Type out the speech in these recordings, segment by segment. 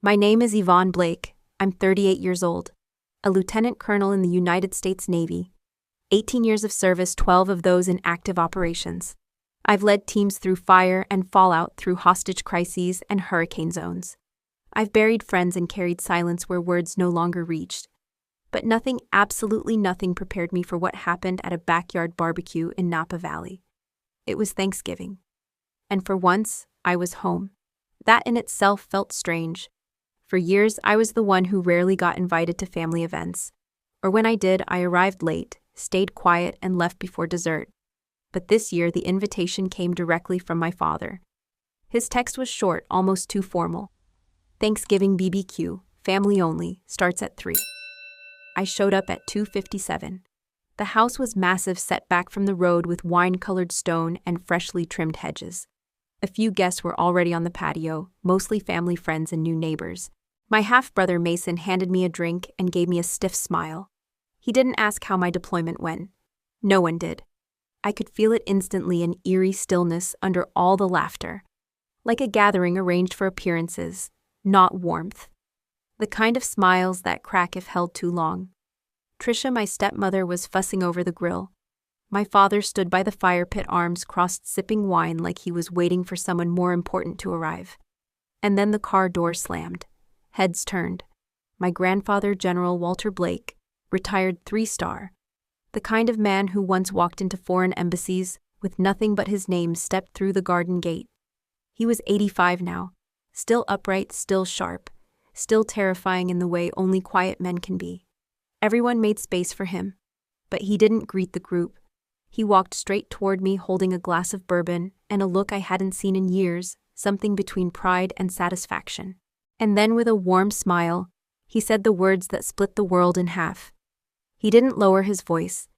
My name is Yvonne Blake. I'm 38 years old, a lieutenant colonel in the United States Navy. 18 years of service, 12 of those in active operations. I've led teams through fire and fallout, through hostage crises and hurricane zones. I've buried friends and carried silence where words no longer reached. But nothing, absolutely nothing, prepared me for what happened at a backyard barbecue in Napa Valley. It was Thanksgiving. And for once, I was home. That in itself felt strange. For years, I was the one who rarely got invited to family events. Or when I did, I arrived late, stayed quiet, and left before dessert. But this year, the invitation came directly from my father. His text was short, almost too formal. Thanksgiving BBQ, family only, starts at 3. I showed up at 2:57. The house was massive, set back from the road with wine-colored stone and freshly trimmed hedges. A few guests were already on the patio, mostly family friends and new neighbors. My half-brother Mason handed me a drink and gave me a stiff smile. He didn't ask how my deployment went. No one did. I could feel it instantly, an eerie stillness under all the laughter. Like a gathering arranged for appearances, not warmth. The kind of smiles that crack if held too long. Tricia, my stepmother, was fussing over the grill. My father stood by the fire pit, arms crossed, sipping wine like he was waiting for someone more important to arrive. And then the car door slammed. Heads turned. My grandfather, General Walter Blake, retired 3-star. The kind of man who once walked into foreign embassies with nothing but his name, stepped through the garden gate. He was 85 now, still upright, still sharp, still terrifying in the way only quiet men can be. Everyone made space for him, but he didn't greet the group. He walked straight toward me, holding a glass of bourbon and a look I hadn't seen in years, something between pride and satisfaction. And then, with a warm smile, he said the words that split the world in half. He didn't lower his voice.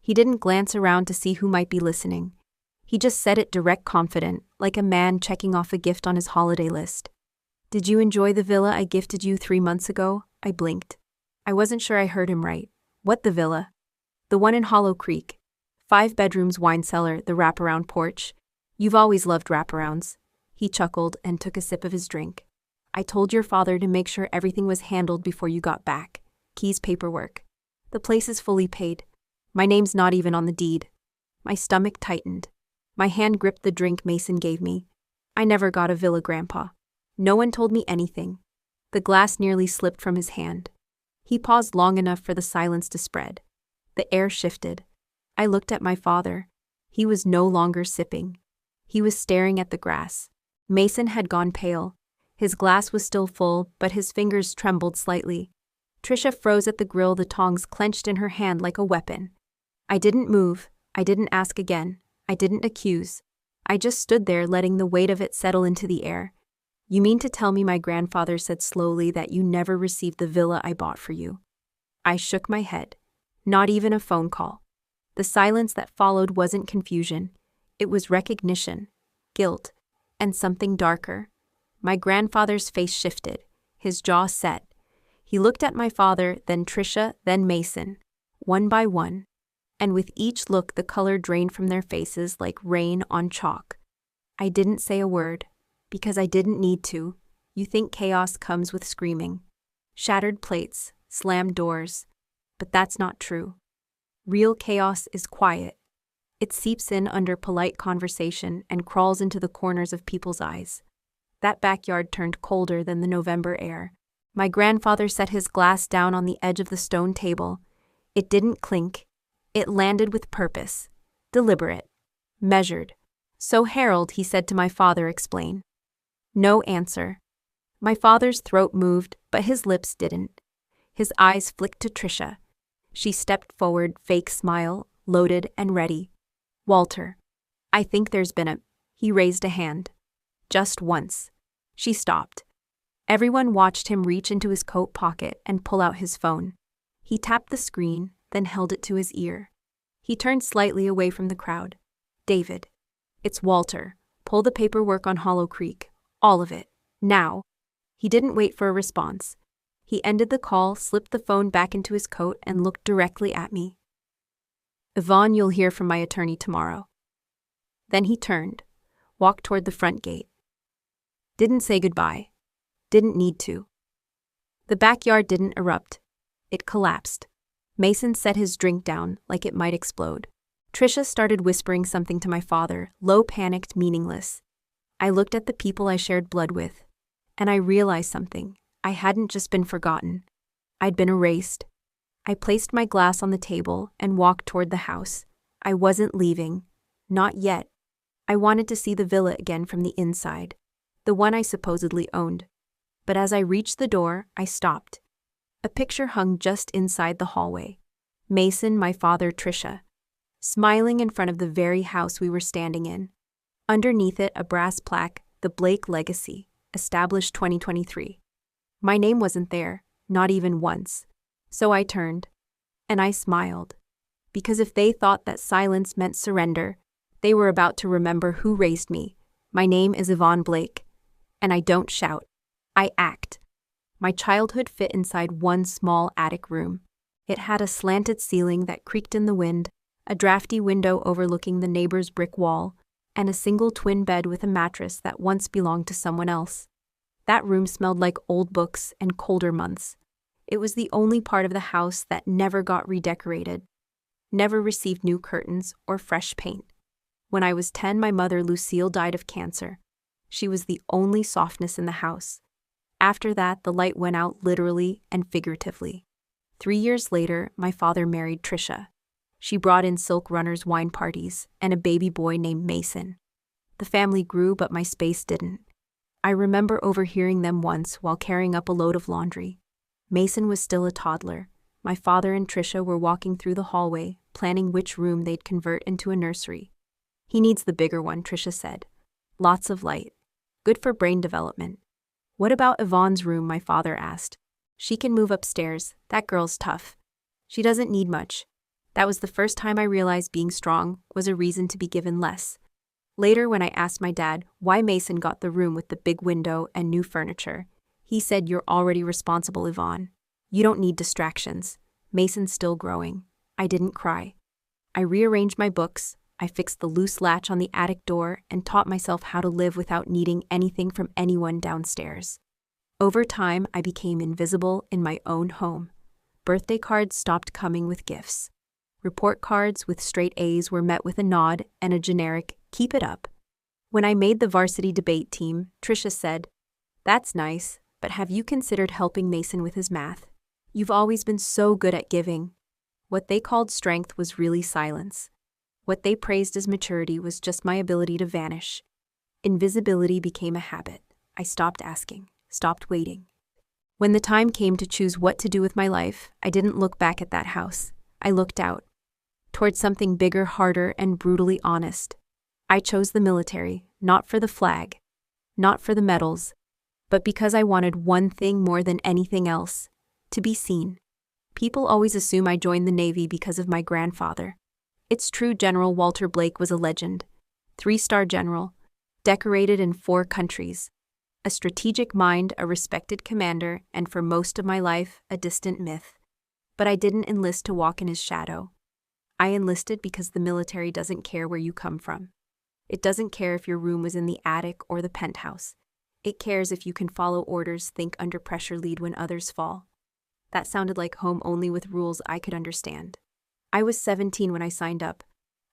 He didn't glance around to see who might be listening. He just said it direct, confident, like a man checking off a gift on his holiday list. "Did you enjoy the villa I gifted you 3 months ago?" I blinked. I wasn't sure I heard him right. "What, the villa?" "The one in Hollow Creek. 5 bedrooms, wine cellar, the wraparound porch. You've always loved wraparounds." He chuckled and took a sip of his drink. "I told your father to make sure everything was handled before you got back. Keys, paperwork. The place is fully paid. My name's not even on the deed." My stomach tightened. My hand gripped the drink Mason gave me. "I never got a villa, Grandpa. No one told me anything." The glass nearly slipped from his hand. He paused long enough for the silence to spread. The air shifted. I looked at my father. He was no longer sipping. He was staring at the grass. Mason had gone pale. His glass was still full, but his fingers trembled slightly. Tricia froze at the grill, the tongs clenched in her hand like a weapon. I didn't move. I didn't ask again. I didn't accuse. I just stood there, letting the weight of it settle into the air. "You mean to tell me," my grandfather said slowly, "that you never received the villa I bought for you?" I shook my head. Not even a phone call. The silence that followed wasn't confusion. It was recognition, guilt, and something darker. My grandfather's face shifted, his jaw set. He looked at my father, then Tricia, then Mason, one by one. And with each look, the color drained from their faces like rain on chalk. I didn't say a word, because I didn't need to. You think chaos comes with screaming. Shattered plates, slammed doors. But that's not true. Real chaos is quiet. It seeps in under polite conversation and crawls into the corners of people's eyes. That backyard turned colder than the November air. My grandfather set his glass down on the edge of the stone table. It didn't clink. It landed with purpose. Deliberate. Measured. "So, Harold," he said to my father, "explain." No answer. My father's throat moved, but his lips didn't. His eyes flicked to Tricia. She stepped forward, fake smile, loaded and ready. "Walter, I think there's been a..." He raised a hand. Just once. She stopped. Everyone watched him reach into his coat pocket and pull out his phone. He tapped the screen, then held it to his ear. He turned slightly away from the crowd. "David, it's Walter. Pull the paperwork on Hollow Creek. All of it. Now." He didn't wait for a response. He ended the call, slipped the phone back into his coat, and looked directly at me. "Yvonne, you'll hear from my attorney tomorrow." Then he turned, walked toward the front gate. Didn't say goodbye. Didn't need to. The backyard didn't erupt. It collapsed. Mason set his drink down like it might explode. Trisha started whispering something to my father, low, panicked, meaningless. I looked at the people I shared blood with, and I realized something. I hadn't just been forgotten. I'd been erased. I placed my glass on the table and walked toward the house. I wasn't leaving. Not yet. I wanted to see the villa again from the inside, the one I supposedly owned. But as I reached the door, I stopped. A picture hung just inside the hallway. Mason, my father, Trisha, smiling in front of the very house we were standing in. Underneath it, a brass plaque, The Blake Legacy, established 2023. My name wasn't there, not even once. So I turned, and I smiled. Because if they thought that silence meant surrender, they were about to remember who raised me. My name is Yvonne Blake, and I don't shout. I act. My childhood fit inside one small attic room. It had a slanted ceiling that creaked in the wind, a drafty window overlooking the neighbor's brick wall, and a single twin bed with a mattress that once belonged to someone else. That room smelled like old books and colder months. It was the only part of the house that never got redecorated, never received new curtains or fresh paint. When I was 10, my mother, Lucille, died of cancer. She was the only softness in the house. After that, the light went out literally and figuratively. 3 years later, my father married Trisha. She brought in Silk Runner's wine parties and a baby boy named Mason. The family grew, but my space didn't. I remember overhearing them once while carrying up a load of laundry. Mason was still a toddler. My father and Trisha were walking through the hallway, planning which room they'd convert into a nursery. He needs the bigger one, Trisha said. Lots of light. Good for brain development. What about Yvonne's room, my father asked. She can move upstairs. That girl's tough. She doesn't need much. That was the first time I realized being strong was a reason to be given less. Later, when I asked my dad why Mason got the room with the big window and new furniture, he said, "You're already responsible, Yvonne. You don't need distractions. Mason's still growing." I didn't cry. I rearranged my books, I fixed the loose latch on the attic door, and taught myself how to live without needing anything from anyone downstairs. Over time, I became invisible in my own home. Birthday cards stopped coming with gifts. Report cards with straight A's were met with a nod and a generic, "Keep it up." When I made the varsity debate team, Trisha said, "That's nice, but have you considered helping Mason with his math? You've always been so good at giving." What they called strength was really silence. What they praised as maturity was just my ability to vanish. Invisibility became a habit. I stopped asking, stopped waiting. When the time came to choose what to do with my life, I didn't look back at that house. I looked out, towards something bigger, harder, and brutally honest. I chose the military, not for the flag, not for the medals, but because I wanted one thing more than anything else: to be seen. People always assume I joined the Navy because of my grandfather. It's true, General Walter Blake was a legend. 3-star general, decorated in 4 countries. A strategic mind, a respected commander, and for most of my life, a distant myth. But I didn't enlist to walk in his shadow. I enlisted because the military doesn't care where you come from. It doesn't care if your room was in the attic or the penthouse. It cares if you can follow orders, think under pressure, lead when others fall. That sounded like home, only with rules I could understand. I was 17 when I signed up.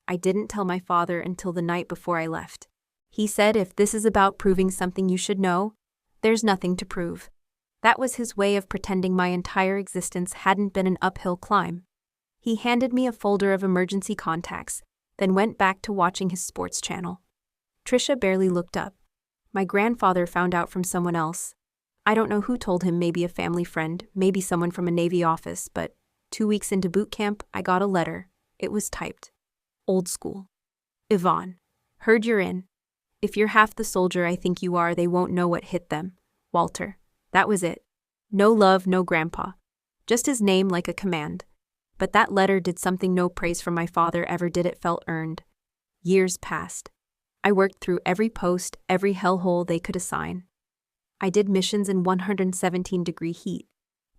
I didn't tell my father until the night before I left. He said, "If this is about proving something you should know, there's nothing to prove." That was his way of pretending my entire existence hadn't been an uphill climb. He handed me a folder of emergency contacts, then went back to watching his sports channel. Trisha barely looked up. My grandfather found out from someone else. I don't know who told him, maybe a family friend, maybe someone from a Navy office, but 2 weeks into boot camp, I got a letter. It was typed. Old school. "Yvonne, heard you're in. If you're half the soldier I think you are, they won't know what hit them. Walter." That was it. No love, no grandpa. Just his name, like a command. But that letter did something no praise from my father ever did. It felt earned. Years passed. I worked through every post, every hellhole they could assign. I did missions in 117-degree heat,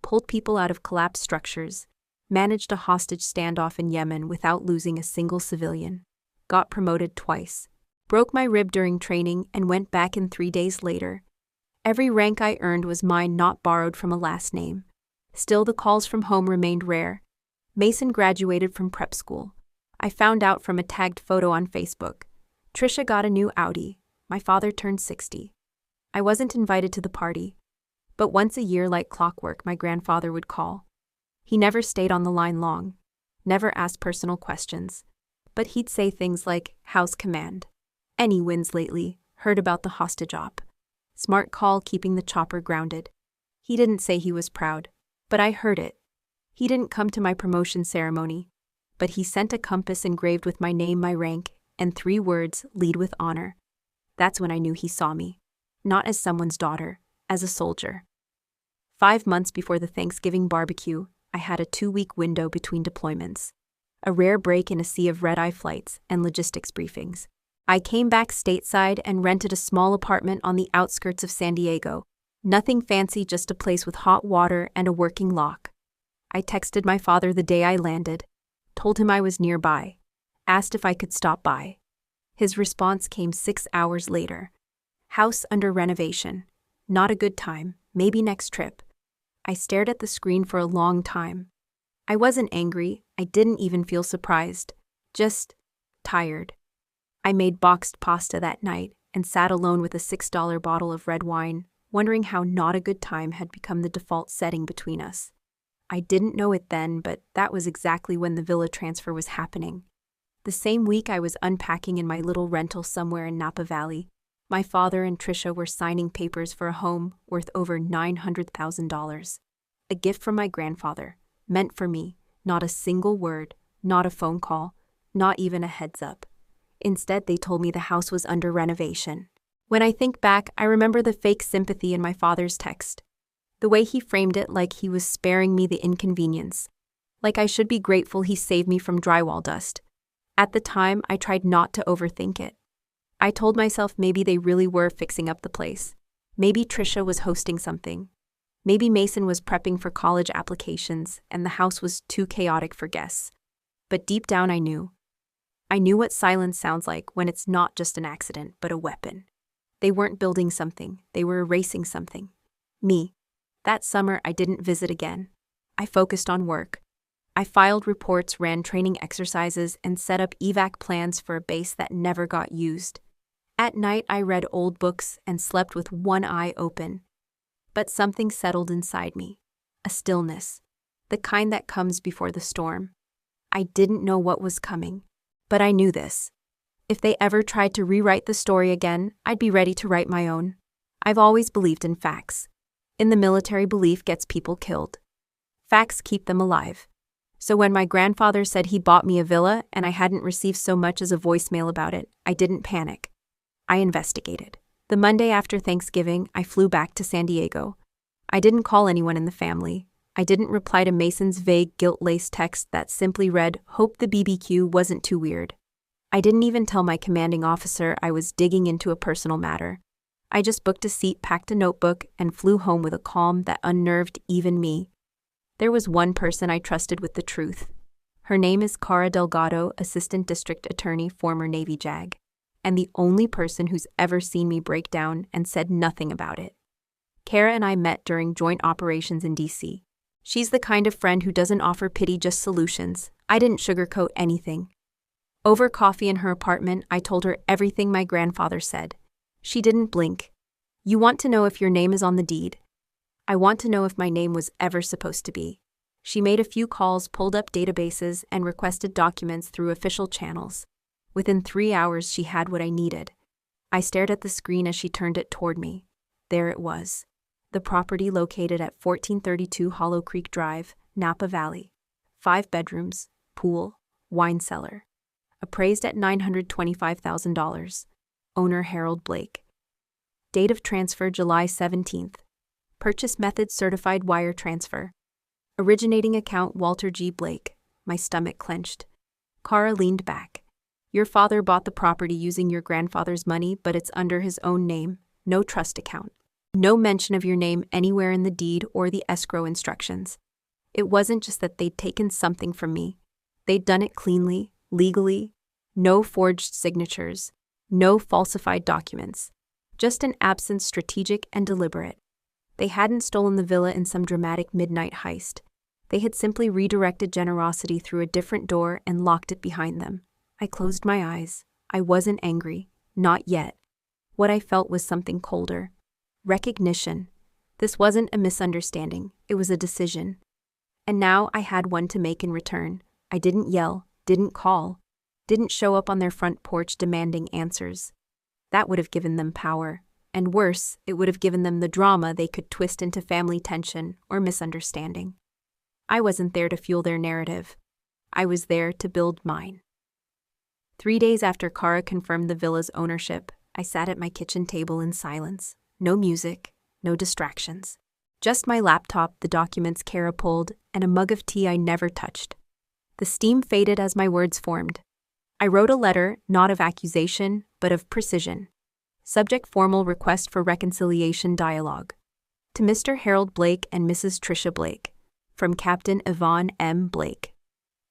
pulled people out of collapsed structures, managed a hostage standoff in Yemen without losing a single civilian, got promoted twice, broke my rib during training and went back in 3 days later. Every rank I earned was mine, not borrowed from a last name. Still, the calls from home remained rare. Mason graduated from prep school. I found out from a tagged photo on Facebook. Trisha got a new Audi. My father turned 60. I wasn't invited to the party. But once a year, like clockwork, my grandfather would call. He never stayed on the line long, never asked personal questions. But he'd say things like, "How's command? Any wins lately? Heard about the hostage op? Smart call keeping the chopper grounded." He didn't say he was proud, but I heard it. He didn't come to my promotion ceremony, but he sent a compass engraved with my name, my rank, and 3 words, "Lead with honor." That's when I knew he saw me, not as someone's daughter, as a soldier. 5 months before the Thanksgiving barbecue, I had a 2-week window between deployments, a rare break in a sea of red-eye flights and logistics briefings. I came back stateside and rented a small apartment on the outskirts of San Diego. Nothing fancy, just a place with hot water and a working lock. I texted my father the day I landed, told him I was nearby, asked if I could stop by. His response came 6 hours later. "House under renovation. Not a good time, maybe next trip." I stared at the screen for a long time. I wasn't angry, I didn't even feel surprised, just tired. I made boxed pasta that night and sat alone with a $6 bottle of red wine, wondering how not a good time had become the default setting between us. I didn't know it then, but that was exactly when the villa transfer was happening. The same week I was unpacking in my little rental somewhere in Napa Valley, my father and Trisha were signing papers for a home worth over $900,000. A gift from my grandfather, meant for me, not a single word, not a phone call, not even a heads up. Instead, they told me the house was under renovation. When I think back, I remember the fake sympathy in my father's text. The way he framed it, like he was sparing me the inconvenience. Like I should be grateful he saved me from drywall dust. At the time, I tried not to overthink it. I told myself maybe they really were fixing up the place. Maybe Trisha was hosting something. Maybe Mason was prepping for college applications and the house was too chaotic for guests. But deep down I knew. I knew what silence sounds like when it's not just an accident, but a weapon. They weren't building something, they were erasing something. Me. That summer, I didn't visit again. I focused on work. I filed reports, ran training exercises, and set up evac plans for a base that never got used. At night, I read old books and slept with one eye open. But something settled inside me. A stillness. The kind that comes before the storm. I didn't know what was coming. But I knew this. If they ever tried to rewrite the story again, I'd be ready to write my own. I've always believed in facts. In the military, belief gets people killed. Facts keep them alive. So when my grandfather said he bought me a villa and I hadn't received so much as a voicemail about it, I didn't panic. I investigated. The Monday after Thanksgiving, I flew back to San Diego. I didn't call anyone in the family. I didn't reply to Mason's vague, guilt-laced text that simply read, "Hope the BBQ wasn't too weird." I didn't even tell my commanding officer I was digging into a personal matter. I just booked a seat, packed a notebook, and flew home with a calm that unnerved even me. There was one person I trusted with the truth. Her name is Cara Delgado, Assistant District Attorney, former Navy JAG, and the only person who's ever seen me break down and said nothing about it. Cara and I met during joint operations in D.C. She's the kind of friend who doesn't offer pity, just solutions. I didn't sugarcoat anything. Over coffee in her apartment, I told her everything my grandfather said. She didn't blink. "You want to know if your name is on the deed? I want to know if my name was ever supposed to be." She made a few calls, pulled up databases, and requested documents through official channels. Within 3 hours, she had what I needed. I stared at the screen as she turned it toward me. There it was. The property located at 1432 Hollow Creek Drive, Napa Valley. 5 bedrooms, pool, wine cellar. Appraised at $925,000. Owner Harold Blake. Date of transfer July 17th. Purchase method certified wire transfer. Originating account Walter G. Blake. My stomach clenched. Cara leaned back. "Your father bought the property using your grandfather's money, but it's under his own name. No trust account. No mention of your name anywhere in the deed or the escrow instructions. It wasn't just that they'd taken something from me. They'd done it cleanly, legally. No forged signatures. No falsified documents. Just an absence strategic and deliberate. They hadn't stolen the villa in some dramatic midnight heist. They had simply redirected generosity through a different door and locked it behind them. I closed my eyes. I wasn't angry. Not yet. What I felt was something colder. Recognition. This wasn't a misunderstanding. It was a decision. And now I had one to make in return. I didn't yell, didn't call, didn't show up on their front porch demanding answers. That would have given them power. And worse, it would have given them the drama they could twist into family tension or misunderstanding. I wasn't there to fuel their narrative. I was there to build mine. 3 days after Kara confirmed the villa's ownership, I sat at my kitchen table in silence. No music, no distractions. Just my laptop, the documents Kara pulled, and a mug of tea I never touched. The steam faded as my words formed. I wrote a letter, not of accusation, but of precision. Subject: formal request for reconciliation dialogue. To Mr. Harold Blake and Mrs. Tricia Blake. From Captain Yvonne M. Blake.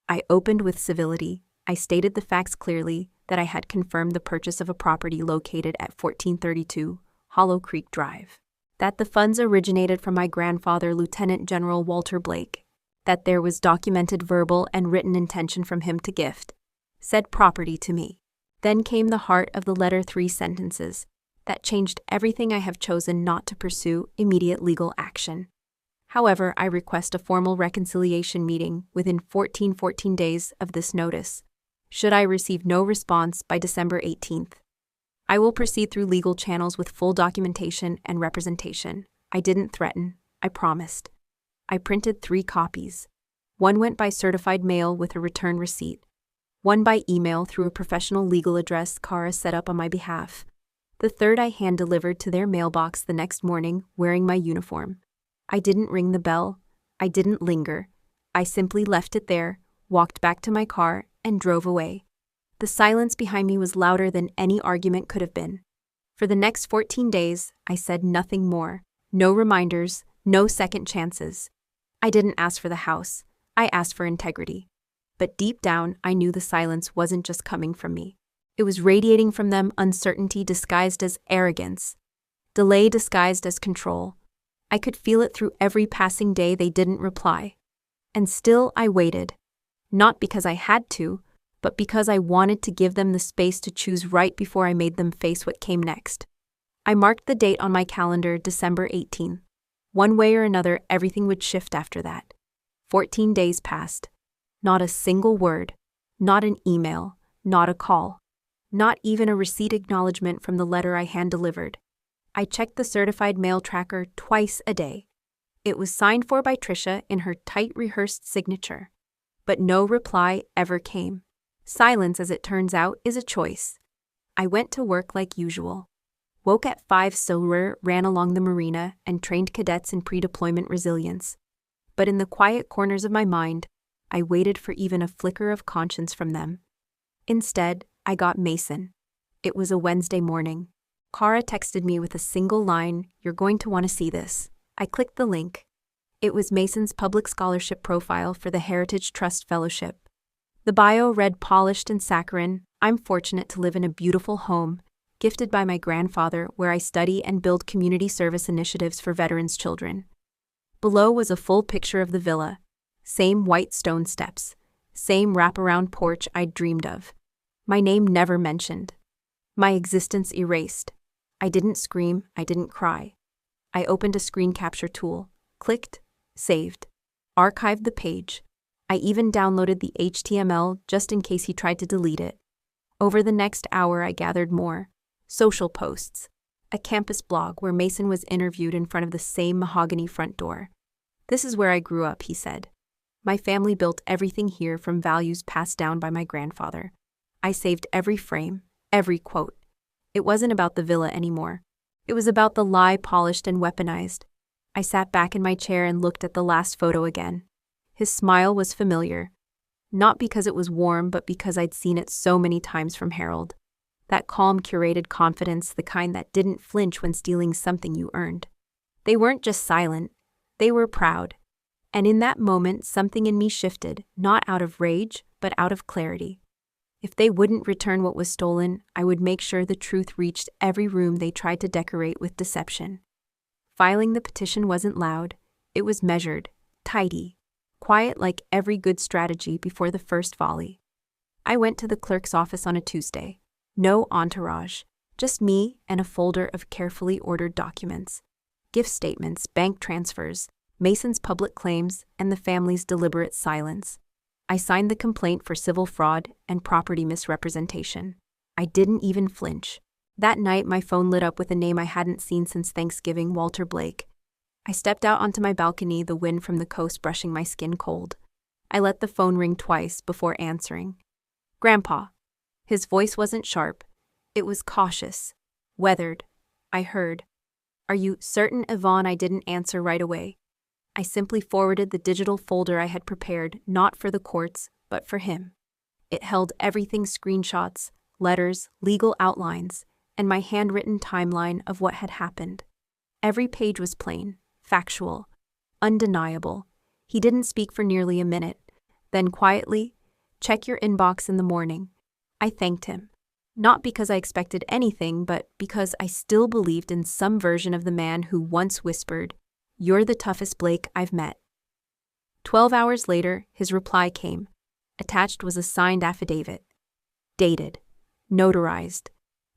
I opened with civility. I stated the facts clearly, that I had confirmed the purchase of a property located at 1432 Hollow Creek Drive. That the funds originated from my grandfather, Lieutenant General Walter Blake. That there was documented verbal and written intention from him to gift said property to me. Then came the heart of the letter, 3 sentences that changed everything. I have chosen not to pursue immediate legal action. However, I request a formal reconciliation meeting within 14 days of this notice. Should I receive no response by December 18th, I will proceed through legal channels with full documentation and representation. I didn't threaten, I promised. I printed 3 copies. One went by certified mail with a return receipt. One by email through a professional legal address Kara set up on my behalf. The third I hand-delivered to their mailbox the next morning wearing my uniform. I didn't ring the bell. I didn't linger. I simply left it there, walked back to my car, and drove away. The silence behind me was louder than any argument could have been. For the next 14 days, I said nothing more. No reminders, no second chances. I didn't ask for the house. I asked for integrity. But deep down, I knew the silence wasn't just coming from me. It was radiating from them, uncertainty disguised as arrogance, delay disguised as control. I could feel it through every passing day they didn't reply. And still I waited. Not because I had to, but because I wanted to give them the space to choose right before I made them face what came next. I marked the date on my calendar, December 18th. One way or another, everything would shift after that. 14 days passed. Not a single word, not an email, not a call, not even a receipt acknowledgement from the letter I hand-delivered. I checked the certified mail tracker twice a day. It was signed for by Tricia in her tight rehearsed signature. But no reply ever came. Silence, as it turns out, is a choice. I went to work like usual. Woke at 5 silver, ran along the marina, and trained cadets in pre-deployment resilience. But in the quiet corners of my mind, I waited for even a flicker of conscience from them. Instead, I got Mason. It was a Wednesday morning. Kara texted me with a single line, "You're going to want to see this." I clicked the link. It was Mason's public scholarship profile for the Heritage Trust Fellowship. The bio read polished and saccharine, "I'm fortunate to live in a beautiful home, gifted by my grandfather, where I study and build community service initiatives for veterans' children." Below was a full picture of the villa. Same white stone steps. Same wraparound porch I'd dreamed of. My name never mentioned. My existence erased. I didn't scream, I didn't cry. I opened a screen capture tool, clicked, saved, archived the page. I even downloaded the HTML just in case he tried to delete it. Over the next hour, I gathered more. Social posts. A campus blog where Mason was interviewed in front of the same mahogany front door. "This is where I grew up," he said. "My family built everything here from values passed down by my grandfather. I saved every frame, every quote. It wasn't about the villa anymore. It was about the lie polished and weaponized." I sat back in my chair and looked at the last photo again. His smile was familiar. Not because it was warm, but because I'd seen it so many times from Harold. That calm, curated confidence, the kind that didn't flinch when stealing something you earned. They weren't just silent. They were proud. And in that moment, something in me shifted, not out of rage, but out of clarity. If they wouldn't return what was stolen, I would make sure the truth reached every room they tried to decorate with deception. Filing the petition wasn't loud. It was measured, tidy, quiet like every good strategy before the first volley. I went to the clerk's office on a Tuesday. No entourage, just me and a folder of carefully ordered documents. Gift statements, bank transfers, Mason's public claims, and the family's deliberate silence. I signed the complaint for civil fraud and property misrepresentation. I didn't even flinch. That night, my phone lit up with a name I hadn't seen since Thanksgiving, Walter Blake. I stepped out onto my balcony, the wind from the coast brushing my skin cold. I let the phone ring twice before answering. Grandpa. His voice wasn't sharp. It was cautious, weathered. I heard. Are you certain, Yvonne? I didn't answer right away. I simply forwarded the digital folder I had prepared, not for the courts, but for him. It held everything: screenshots, letters, legal outlines, and my handwritten timeline of what had happened. Every page was plain, factual, undeniable. He didn't speak for nearly a minute. Then quietly, check your inbox in the morning. I thanked him. Not because I expected anything, but because I still believed in some version of the man who once whispered, "You're the toughest Blake I've met." 12 hours later, his reply came. Attached was a signed affidavit. Dated. Notarized.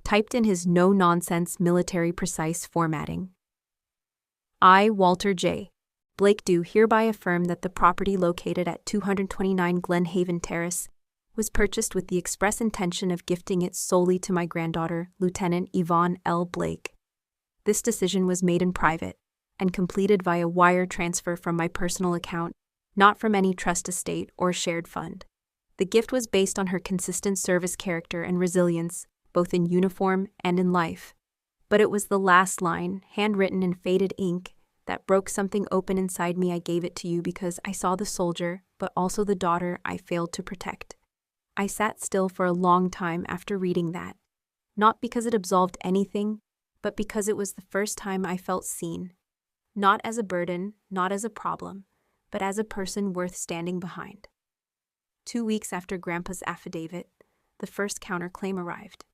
Typed in his no-nonsense military-precise formatting. I, Walter J. Blake, do hereby affirm that the property located at 229 Glen Haven Terrace was purchased with the express intention of gifting it solely to my granddaughter, Lieutenant Yvonne L. Blake. This decision was made in private and completed via wire transfer from my personal account, not from any trust estate or shared fund. The gift was based on her consistent service character and resilience, both in uniform and in life. But it was the last line, handwritten in faded ink, that broke something open inside me. I gave it to you because I saw the soldier, but also the daughter I failed to protect. I sat still for a long time after reading that, not because it absolved anything, but because it was the first time I felt seen. Not as a burden, not as a problem, but as a person worth standing behind. 2 weeks after Grandpa's affidavit, the first counterclaim arrived.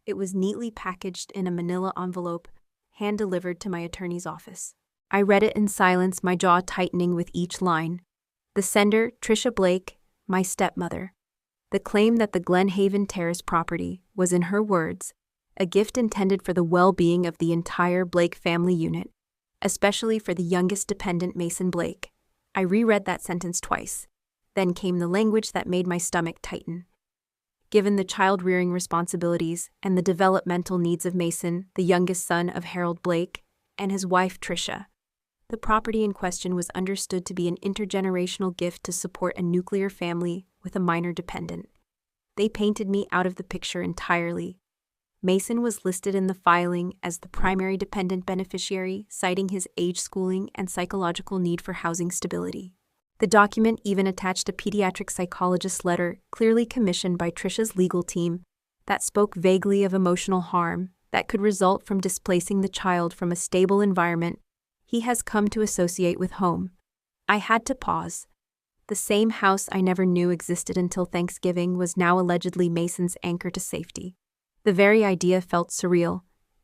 It was neatly packaged in a manila envelope, hand-delivered to my attorney's office. I read it in silence, my jaw tightening with each line. The sender, Tricia Blake, my stepmother. The claim that the Glen Haven Terrace property was, in her words, a gift intended for the well-being of the entire Blake family unit, especially for the youngest dependent, Mason Blake. I reread that sentence twice. Then came the language that made my stomach tighten. Given the child-rearing responsibilities and the developmental needs of Mason, the youngest son of Harold Blake, and his wife Tricia, the property in question was understood to be an intergenerational gift to support a nuclear family with a minor dependent. They painted me out of the picture entirely. Mason was listed in the filing as the primary dependent beneficiary, citing his age, schooling, and psychological need for housing stability. The document even attached a pediatric psychologist's letter, clearly commissioned by Tricia's legal team, that spoke vaguely of emotional harm that could result from displacing the child from a stable environment he has come to associate with home. I had to pause. The same house I never knew existed until Thanksgiving was now allegedly Mason's anchor to safety. The very idea felt surreal.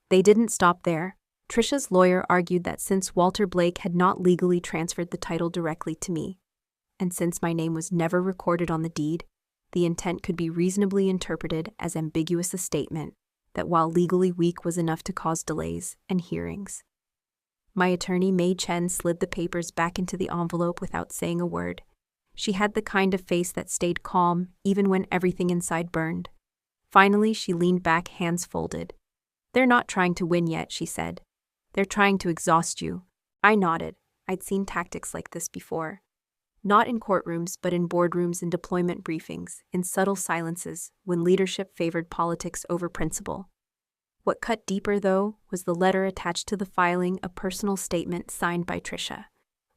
They didn't stop there. Tricia's lawyer argued that since Walter Blake had not legally transferred the title directly to me, and since my name was never recorded on the deed, the intent could be reasonably interpreted as ambiguous, a statement that while legally weak was enough to cause delays and hearings. My attorney, May Chen, slid the papers back into the envelope without saying a word. She had the kind of face that stayed calm even when everything inside burned. Finally, she leaned back, hands folded. "They're not trying to win yet," she said. "They're trying to exhaust you." I nodded. I'd seen tactics like this before. Not in courtrooms, but in boardrooms and deployment briefings, in subtle silences, when leadership favored politics over principle. What cut deeper, though, was the letter attached to the filing, a personal statement signed by Tricia.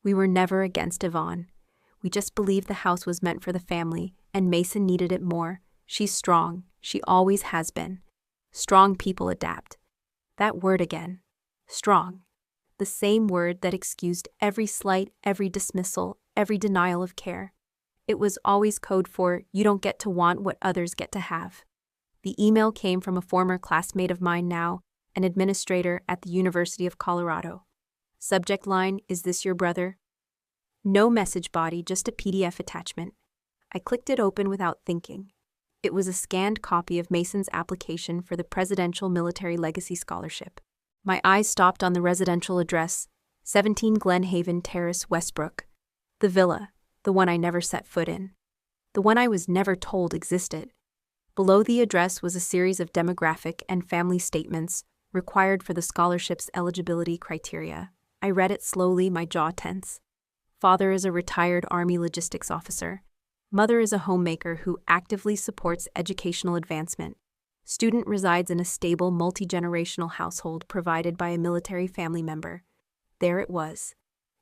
We were never against Yvonne. We just believed the house was meant for the family, and Mason needed it more. She's strong. She always has been. Strong people adapt. That word again. Strong. The same word that excused every slight, every dismissal, every denial of care. It was always code for, "You don't get to want what others get to have." The email came from a former classmate of mine, now an administrator at the University of Colorado. Subject line, "Is this your brother?" No message body, just a PDF attachment. I clicked it open without thinking. It was a scanned copy of Mason's application for the Presidential Military Legacy Scholarship. My eyes stopped on the residential address, 17 Glen Haven Terrace, Westbrook. The villa, the one I never set foot in. The one I was never told existed. Below the address was a series of demographic and family statements required for the scholarship's eligibility criteria. I read it slowly, my jaw tense. Father is a retired Army logistics officer. Mother is a homemaker who actively supports educational advancement. Student resides in a stable, multi-generational household provided by a military family member. There it was.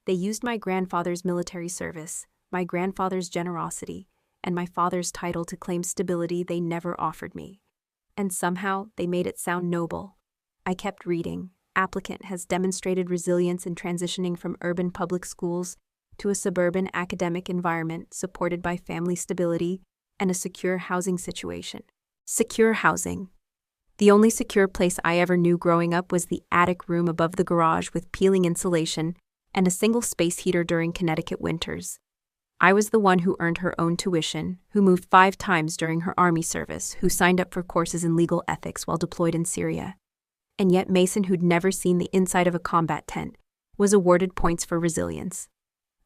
They used my grandfather's military service, my grandfather's generosity, and my father's title to claim stability they never offered me. And somehow they made it sound noble. I kept reading. Applicant has demonstrated resilience in transitioning from urban public schools to a suburban academic environment supported by family stability and a secure housing situation. Secure housing. The only secure place I ever knew growing up was the attic room above the garage with peeling insulation and a single space heater during Connecticut winters. I was the one who earned her own tuition, who moved 5 times during her Army service, who signed up for courses in legal ethics while deployed in Syria. And yet Mason, who'd never seen the inside of a combat tent, was awarded points for resilience.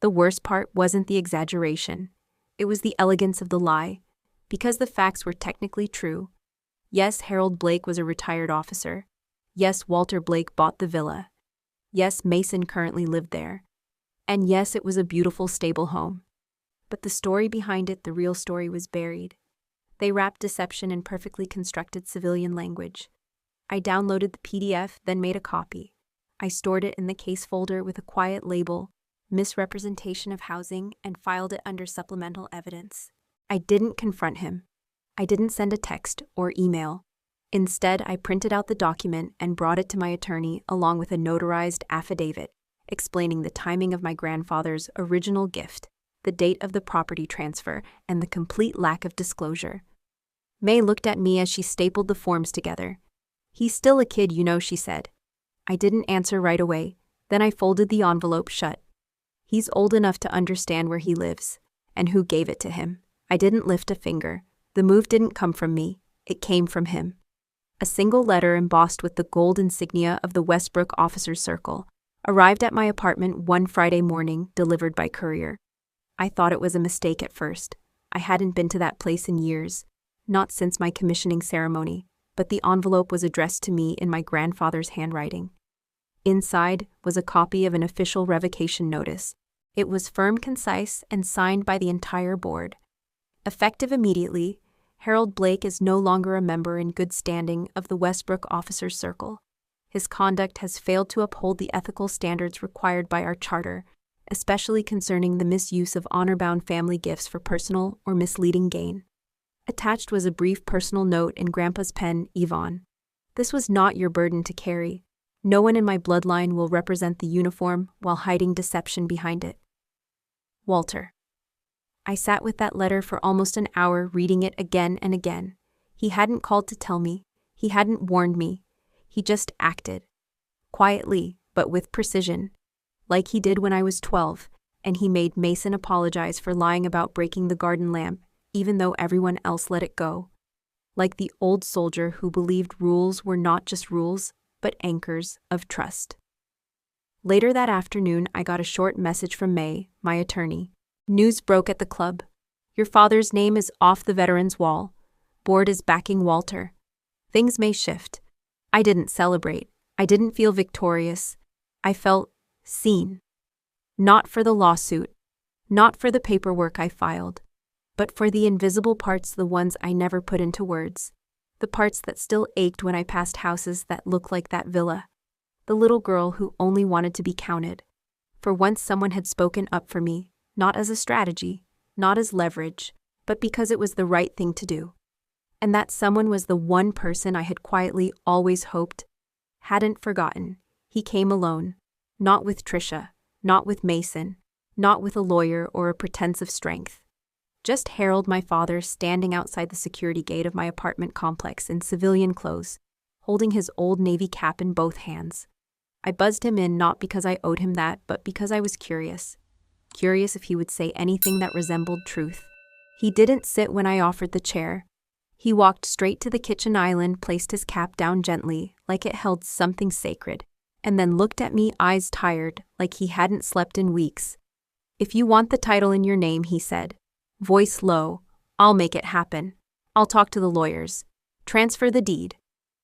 The worst part wasn't the exaggeration. It was the elegance of the lie. Because the facts were technically true. Yes, Harold Blake was a retired officer. Yes, Walter Blake bought the villa. Yes, Mason currently lived there. And yes, it was a beautiful, stable home. But the story behind it, the real story, was buried. They wrapped deception in perfectly constructed civilian language. I downloaded the PDF, then made a copy. I stored it in the case folder with a quiet label, "Misrepresentation of Housing," and filed it under supplemental evidence. I didn't confront him. I didn't send a text or email. Instead, I printed out the document and brought it to my attorney along with a notarized affidavit explaining the timing of my grandfather's original gift, the date of the property transfer, and the complete lack of disclosure. May looked at me as she stapled the forms together. "He's still a kid, you know," she said. I didn't answer right away. Then I folded the envelope shut. He's old enough to understand where he lives, and who gave it to him. I didn't lift a finger. The move didn't come from me. It came from him. A single letter embossed with the gold insignia of the Westbrook Officers Circle arrived at my apartment one Friday morning, delivered by courier. I thought it was a mistake at first. I hadn't been to that place in years, not since my commissioning ceremony, but the envelope was addressed to me in my grandfather's handwriting. Inside was a copy of an official revocation notice. It was firm, concise, and signed by the entire board. Effective immediately, Harold Blake is no longer a member in good standing of the Westbrook Officers Circle. His conduct has failed to uphold the ethical standards required by our charter, especially concerning the misuse of honor-bound family gifts for personal or misleading gain. Attached was a brief personal note in Grandpa's pen, "Yvonne. This was not your burden to carry. No one in my bloodline will represent the uniform while hiding deception behind it. Walter." I sat with that letter for almost an hour, reading it again and again. He hadn't called to tell me. He hadn't warned me. He just acted. Quietly, but with precision. Like he did when I was 12, and he made Mason apologize for lying about breaking the garden lamp, even though everyone else let it go. Like the old soldier who believed rules were not just rules, but anchors of trust. Later that afternoon, I got a short message from May, my attorney. "News broke at the club. Your father's name is off the veterans' wall. Board is backing Walter. Things may shift." I didn't celebrate. I didn't feel victorious. I felt seen. Not for the lawsuit, not for the paperwork I filed, but for the invisible parts, the ones I never put into words. The parts that still ached when I passed houses that looked like that villa. The little girl who only wanted to be counted. For once someone had spoken up for me, not as a strategy, not as leverage, but because it was the right thing to do. And that someone was the one person I had quietly always hoped, hadn't forgotten. He came alone, not with Trisha, not with Mason, not with a lawyer or a pretense of strength. Just Harold, my father, standing outside the security gate of my apartment complex in civilian clothes, holding his old Navy cap in both hands. I buzzed him in not because I owed him that, but because I was curious. Curious if he would say anything that resembled truth. He didn't sit when I offered the chair. He walked straight to the kitchen island, placed his cap down gently, like it held something sacred, and then looked at me, eyes tired, like he hadn't slept in weeks. "If you want the title in your name," he said, voice low, "I'll make it happen. I'll talk to the lawyers. Transfer the deed.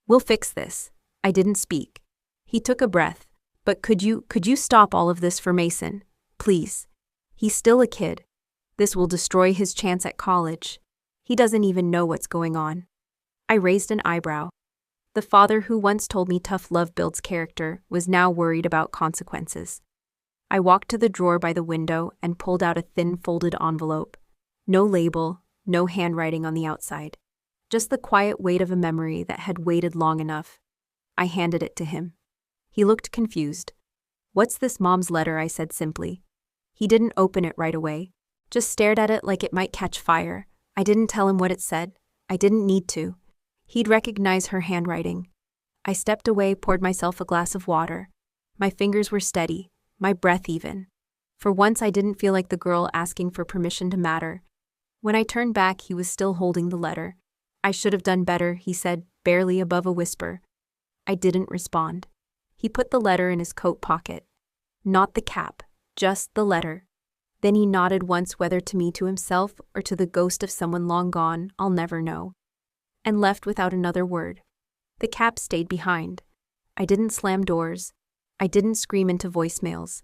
We'll fix this." I didn't speak. He took a breath. "But could you stop all of this for Mason? Please. He's still a kid. This will destroy his chance at college. He doesn't even know what's going on." I raised an eyebrow. The father who once told me tough love builds character was now worried about consequences. I walked to the drawer by the window and pulled out a thin folded envelope. No label, no handwriting on the outside. Just the quiet weight of a memory that had waited long enough. I handed it to him. He looked confused. "What's this, Mom's letter?" I said simply. He didn't open it right away. Just stared at it like it might catch fire. I didn't tell him what it said. I didn't need to. He'd recognize her handwriting. I stepped away, poured myself a glass of water. My fingers were steady, my breath even. For once I didn't feel like the girl asking for permission to matter. When I turned back, he was still holding the letter. "I should have done better," he said, barely above a whisper. I didn't respond. He put the letter in his coat pocket. Not the cap, just the letter. Then he nodded once, whether to me, to himself, or to the ghost of someone long gone, I'll never know, and left without another word. The cap stayed behind. I didn't slam doors. I didn't scream into voicemails.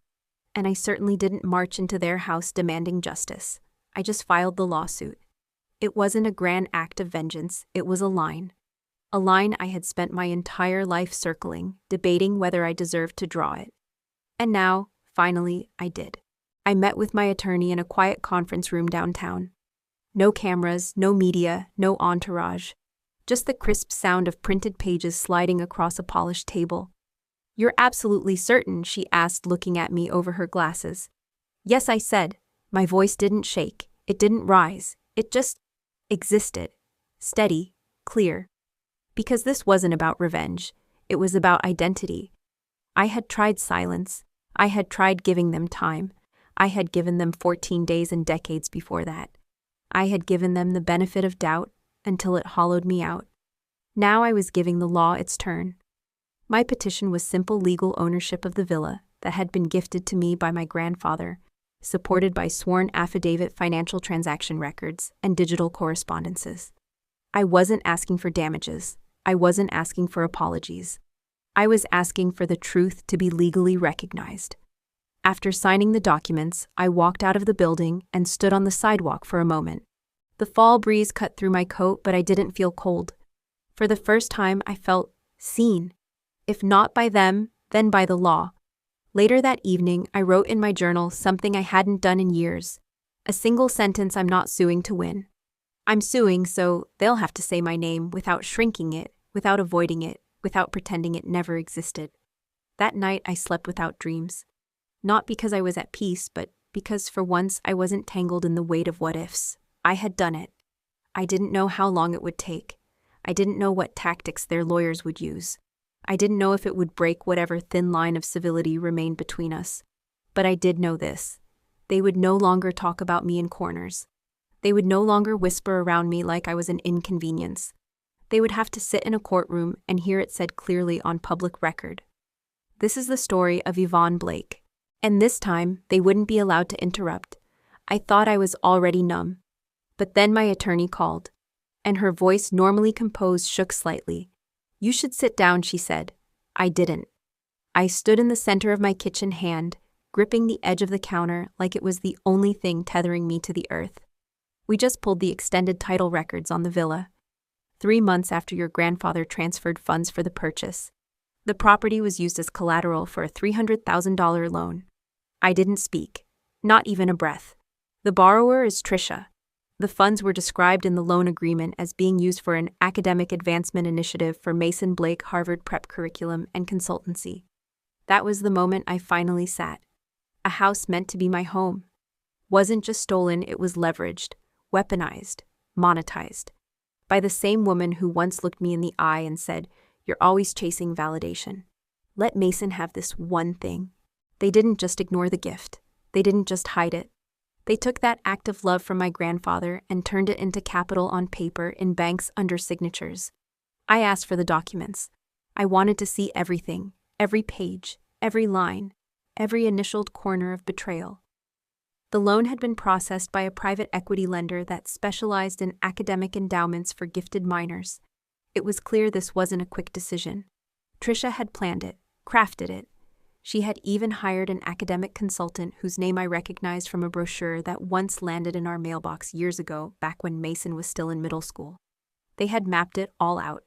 And I certainly didn't march into their house demanding justice. I just filed the lawsuit. It wasn't a grand act of vengeance, it was a line. A line I had spent my entire life circling, debating whether I deserved to draw it. And now, finally, I did. I met with my attorney in a quiet conference room downtown. No cameras, no media, no entourage. Just the crisp sound of printed pages sliding across a polished table. "You're absolutely certain?" she asked, looking at me over her glasses. "Yes," I said. My voice didn't shake. It didn't rise. It just existed. Steady, clear. Because this wasn't about revenge. It was about identity. I had tried silence. I had tried giving them time. I had given them 14 days and decades before that. I had given them the benefit of doubt until it hollowed me out. Now I was giving the law its turn. My petition was simple legal ownership of the villa that had been gifted to me by my grandfather, supported by sworn affidavit financial transaction records and digital correspondences. I wasn't asking for damages. I wasn't asking for apologies. I was asking for the truth to be legally recognized. After signing the documents, I walked out of the building and stood on the sidewalk for a moment. The fall breeze cut through my coat, but I didn't feel cold. For the first time, I felt seen. If not by them, then by the law. Later that evening, I wrote in my journal something I hadn't done in years. A single sentence: "I'm not suing to win. I'm suing so they'll have to say my name without shrinking it, without avoiding it, without pretending it never existed." That night, I slept without dreams. Not because I was at peace, but because for once I wasn't tangled in the weight of what-ifs. I had done it. I didn't know how long it would take. I didn't know what tactics their lawyers would use. I didn't know if it would break whatever thin line of civility remained between us. But I did know this. They would no longer talk about me in corners. They would no longer whisper around me like I was an inconvenience. They would have to sit in a courtroom and hear it said clearly on public record. This is the story of Yvonne Blake. And this time, they wouldn't be allowed to interrupt. I thought I was already numb. But then my attorney called, and her voice, normally composed, shook slightly. "You should sit down," she said. I didn't. I stood in the center of my kitchen, hand gripping the edge of the counter like it was the only thing tethering me to the earth. "We just pulled the extended title records on the villa. 3 months after your grandfather transferred funds for the purchase. The property was used as collateral for a $300,000 loan." I didn't speak. Not even a breath. "The borrower is Trisha. The funds were described in the loan agreement as being used for an academic advancement initiative for Mason Blake Harvard prep curriculum and consultancy." That was the moment I finally sat. A house meant to be my home wasn't just stolen, it was leveraged. weaponized, monetized, by the same woman who once looked me in the eye and said, "You're always chasing validation. Let Mason have this one thing." They didn't just ignore the gift. They didn't just hide it. They took that act of love from my grandfather and turned it into capital on paper in banks under signatures. I asked for the documents. I wanted to see everything, every page, every line, every initialed corner of betrayal. The loan had been processed by a private equity lender that specialized in academic endowments for gifted minors. It was clear this wasn't a quick decision. Trisha had planned it, crafted it. She had even hired an academic consultant whose name I recognized from a brochure that once landed in our mailbox years ago, back when Mason was still in middle school. They had mapped it all out.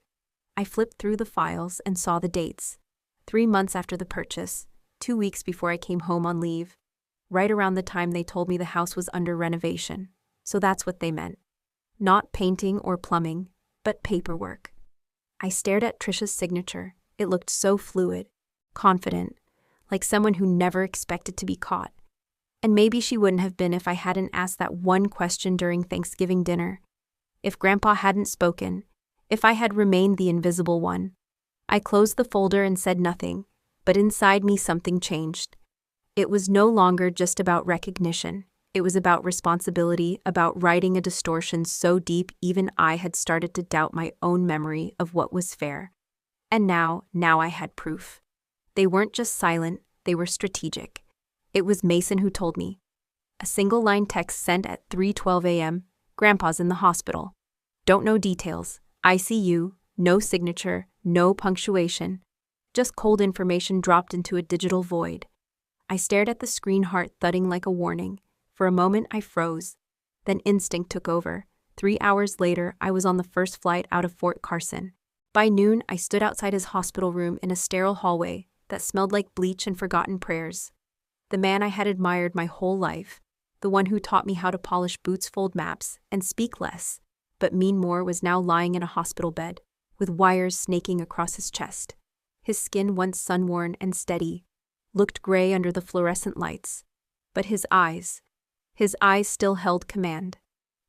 I flipped through the files and saw the dates. 3 months after the purchase, 2 weeks before I came home on leave, right around the time they told me the house was under renovation. So that's what they meant. Not painting or plumbing, but paperwork. I stared at Trisha's signature. It looked so fluid, confident, like someone who never expected to be caught. And maybe she wouldn't have been if I hadn't asked that one question during Thanksgiving dinner. If Grandpa hadn't spoken, if I had remained the invisible one. I closed the folder and said nothing, but inside me something changed. It was no longer just about recognition. It was about responsibility, about righting a distortion so deep even I had started to doubt my own memory of what was fair. And now I had proof. They weren't just silent, they were strategic. It was Mason who told me. A single-line text sent at 3:12 a.m., "Grandpa's in the hospital. Don't know details. ICU, no signature, no punctuation. Just cold information dropped into a digital void." I stared at the screen, heart thudding like a warning. For a moment I froze. Then instinct took over. 3 hours later, I was on the first flight out of Fort Carson. By noon, I stood outside his hospital room in a sterile hallway that smelled like bleach and forgotten prayers. The man I had admired my whole life, the one who taught me how to polish boots, fold maps, and speak less, but mean more, was now lying in a hospital bed, with wires snaking across his chest. His skin, once sun-worn and steady, looked gray under the fluorescent lights. But his eyes still held command.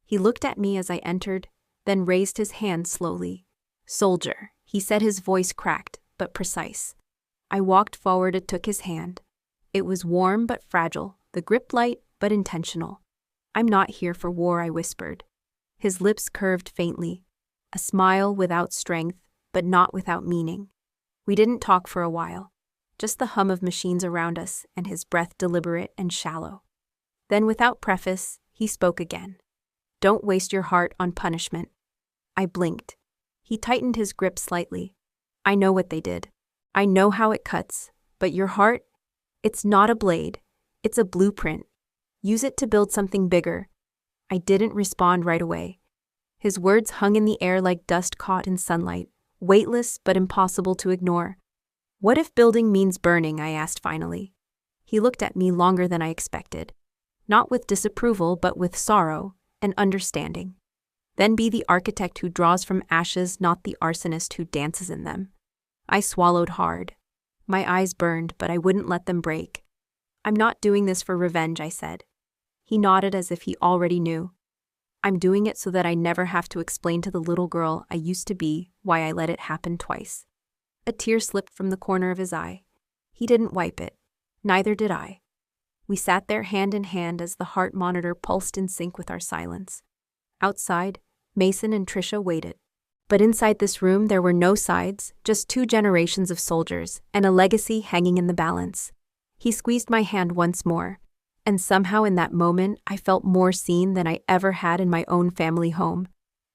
He looked at me as I entered, then raised his hand slowly. "Soldier," he said, his voice cracked, but precise. I walked forward and took his hand. It was warm but fragile, the grip light but intentional. "I'm not here for war," I whispered. His lips curved faintly, a smile without strength, but not without meaning. We didn't talk for a while, just the hum of machines around us and his breath deliberate and shallow. Then, without preface, he spoke again. "Don't waste your heart on punishment." I blinked. He tightened his grip slightly. "I know what they did. I know how it cuts, but your heart, it's not a blade, it's a blueprint. Use it to build something bigger." I didn't respond right away. His words hung in the air like dust caught in sunlight, weightless but impossible to ignore. "What if building means burning?" I asked finally. He looked at me longer than I expected, not with disapproval but with sorrow and understanding. "Then be the architect who draws from ashes, not the arsonist who dances in them." I swallowed hard. My eyes burned, but I wouldn't let them break. "I'm not doing this for revenge," I said. He nodded as if he already knew. "I'm doing it so that I never have to explain to the little girl I used to be why I let it happen twice." A tear slipped from the corner of his eye. He didn't wipe it. Neither did I. We sat there hand in hand as the heart monitor pulsed in sync with our silence. Outside, Mason and Trisha waited. But inside this room there were no sides, just 2 generations of soldiers, and a legacy hanging in the balance. He squeezed my hand once more, and somehow in that moment I felt more seen than I ever had in my own family home.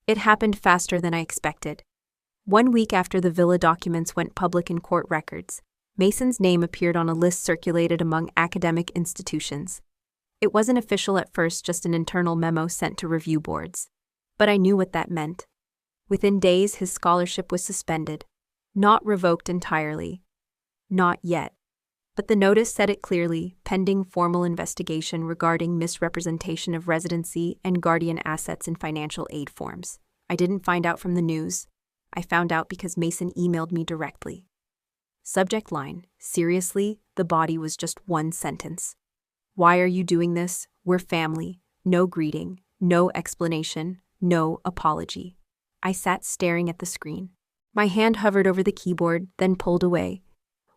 It happened faster than I expected. 1 week after the villa documents went public in court records, Mason's name appeared on a list circulated among academic institutions. It wasn't official at first, just an internal memo sent to review boards. But I knew what that meant. Within days, his scholarship was suspended. Not revoked entirely. Not yet. But the notice said it clearly, pending formal investigation regarding misrepresentation of residency and guardian assets in financial aid forms. I didn't find out from the news. I found out because Mason emailed me directly. Subject line: "Seriously, the body," was just 1 sentence. "Why are you doing this? We're family. No greeting. No explanation, no apology. I sat staring at the screen. My hand hovered over the keyboard, then pulled away.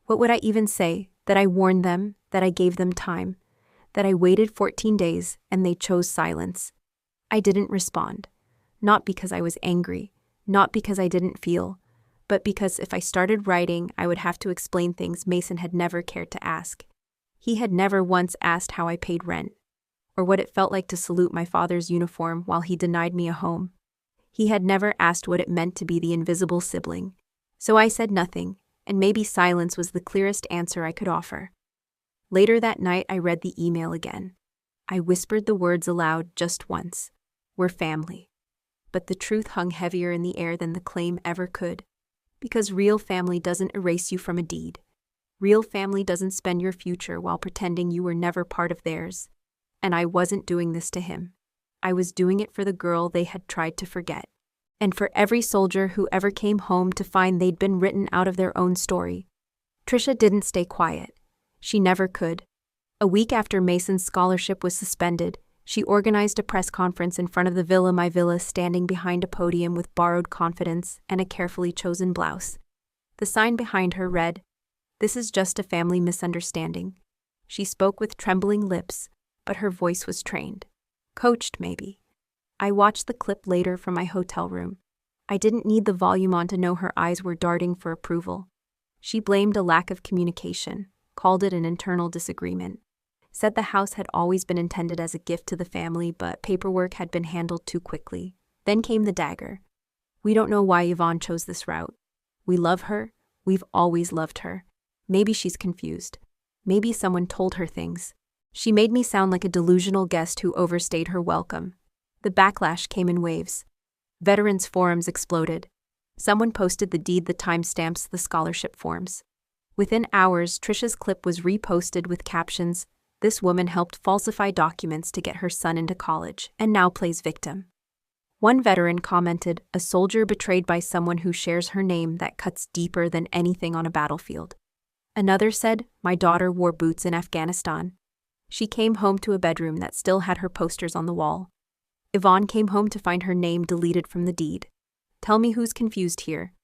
What would I even say? That I warned them, that I gave them time, that I waited 14 days and they chose silence. I didn't respond. Not because I was angry, not because I didn't feel, but because if I started writing, I would have to explain things Mason had never cared to ask. He had never once asked how I paid rent, or what it felt like to salute my father's uniform while he denied me a home. He had never asked what it meant to be the invisible sibling. So I said nothing, and maybe silence was the clearest answer I could offer. Later that night, I read the email again. I whispered the words aloud just once. We're family. But the truth hung heavier in the air than the claim ever could. Because real family doesn't erase you from a deed. Real family doesn't spend your future while pretending you were never part of theirs. And I wasn't doing this to him. I was doing it for the girl they had tried to forget. And for every soldier who ever came home to find they'd been written out of their own story. Trisha didn't stay quiet. She never could. A week after Mason's scholarship was suspended, she organized a press conference in front of the Villa My Villa, standing behind a podium with borrowed confidence and a carefully chosen blouse. The sign behind her read, "This is just a family misunderstanding." She spoke with trembling lips, but her voice was trained. Coached, maybe. I watched the clip later from my hotel room. I didn't need the volume on to know her eyes were darting for approval. She blamed a lack of communication, called it an internal disagreement. Said the house had always been intended as a gift to the family, but paperwork had been handled too quickly. Then came the dagger. We don't know why Yvonne chose this route. We love her. We've always loved her. Maybe she's confused. Maybe someone told her things. She made me sound like a delusional guest who overstayed her welcome. The backlash came in waves. Veterans forums exploded. Someone posted the deed that timestamps the scholarship forms. Within hours, Trisha's clip was reposted with captions, "This woman helped falsify documents to get her son into college and now plays victim." One veteran commented, "A soldier betrayed by someone who shares her name that cuts deeper than anything on a battlefield." Another said, "My daughter wore boots in Afghanistan. She came home to a bedroom that still had her posters on the wall. Yvonne came home to find her name deleted from the deed. Tell me who's confused here."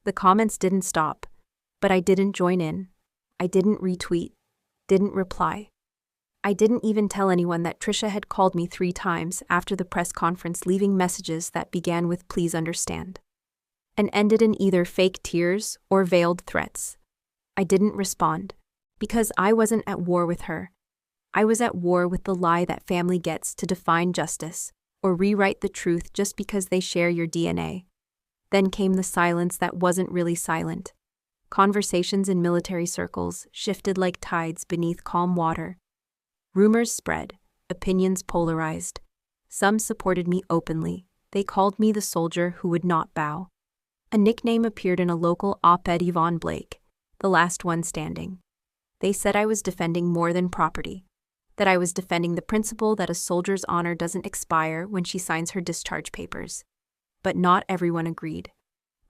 The comments didn't stop, but I didn't join in. I didn't retweet, didn't reply. I didn't even tell anyone that Trisha had called me 3 times after the press conference, leaving messages that began with "please understand" and ended in either fake tears or veiled threats. I didn't respond because I wasn't at war with her. I was at war with the lie that family gets to define justice or rewrite the truth just because they share your DNA. Then came the silence that wasn't really silent. Conversations in military circles shifted like tides beneath calm water. Rumors spread, opinions polarized. Some supported me openly. They called me the soldier who would not bow. A nickname appeared in a local op-ed, Yvonne Blake, the last one standing. They said I was defending more than property, that I was defending the principle that a soldier's honor doesn't expire when she signs her discharge papers. But not everyone agreed.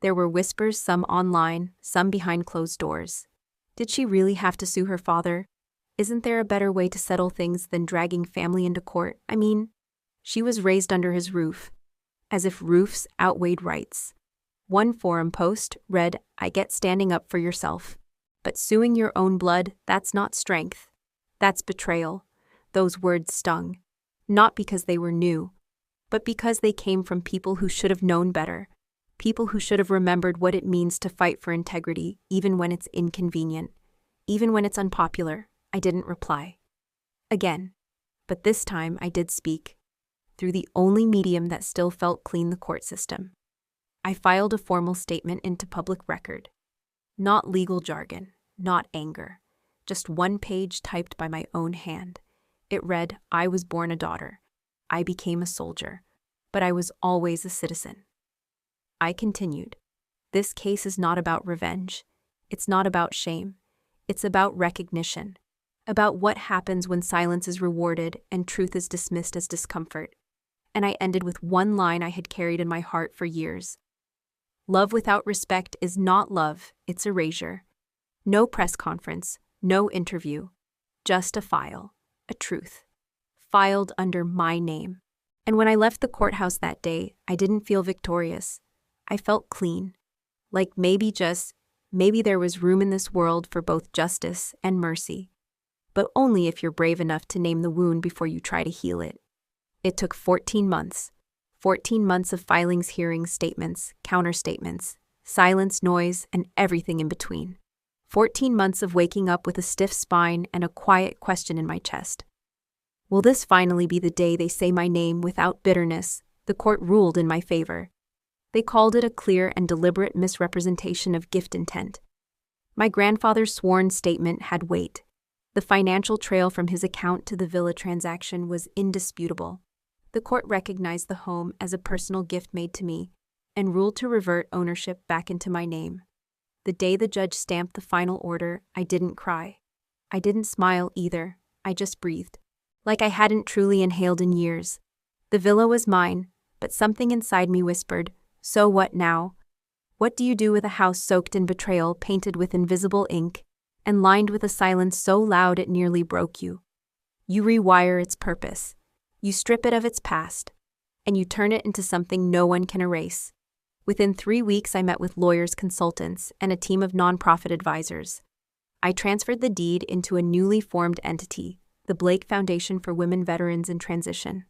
There were whispers, some online, some behind closed doors. Did she really have to sue her father? Isn't there a better way to settle things than dragging family into court? I mean, she was raised under his roof, as if roofs outweighed rights. One forum post read, "I get standing up for yourself. But suing your own blood, that's not strength. That's betrayal." Those words stung, not because they were new, but because they came from people who should have known better, people who should have remembered what it means to fight for integrity, even when it's inconvenient, even when it's unpopular. I didn't reply. Again, but this time I did speak, through the only medium that still felt clean, the court system. I filed a formal statement into public record. Not legal jargon, not anger, just one page typed by my own hand. It read, "I was born a daughter. I became a soldier, but I was always a citizen." I continued, "This case is not about revenge. It's not about shame. It's about recognition, about what happens when silence is rewarded and truth is dismissed as discomfort." And I ended with one line I had carried in my heart for years. Love without respect is not love, it's erasure. No press conference, no interview, just a file. A truth, filed under my name. And when I left the courthouse that day, I didn't feel victorious. I felt clean. Like maybe there was room in this world for both justice and mercy. But only if you're brave enough to name the wound before you try to heal it. It took 14 months. 14 months of filings, hearings, statements, counterstatements, silence, noise, and everything in between. 14 months of waking up with a stiff spine and a quiet question in my chest. Will this finally be the day they say my name without bitterness? The court ruled in my favor. They called it a clear and deliberate misrepresentation of gift intent. My grandfather's sworn statement had weight. The financial trail from his account to the villa transaction was indisputable. The court recognized the home as a personal gift made to me and ruled to revert ownership back into my name. The day the judge stamped the final order, I didn't cry. I didn't smile either. I just breathed. Like I hadn't truly inhaled in years. The villa was mine, but something inside me whispered, "So what now? What do you do with a house soaked in betrayal, painted with invisible ink, and lined with a silence so loud it nearly broke you? You rewire its purpose. You strip it of its past, and you turn it into something no one can erase." Within 3 weeks, I met with lawyers, consultants, and a team of nonprofit advisors. I transferred the deed into a newly formed entity, the Blake Foundation for Women Veterans in Transition.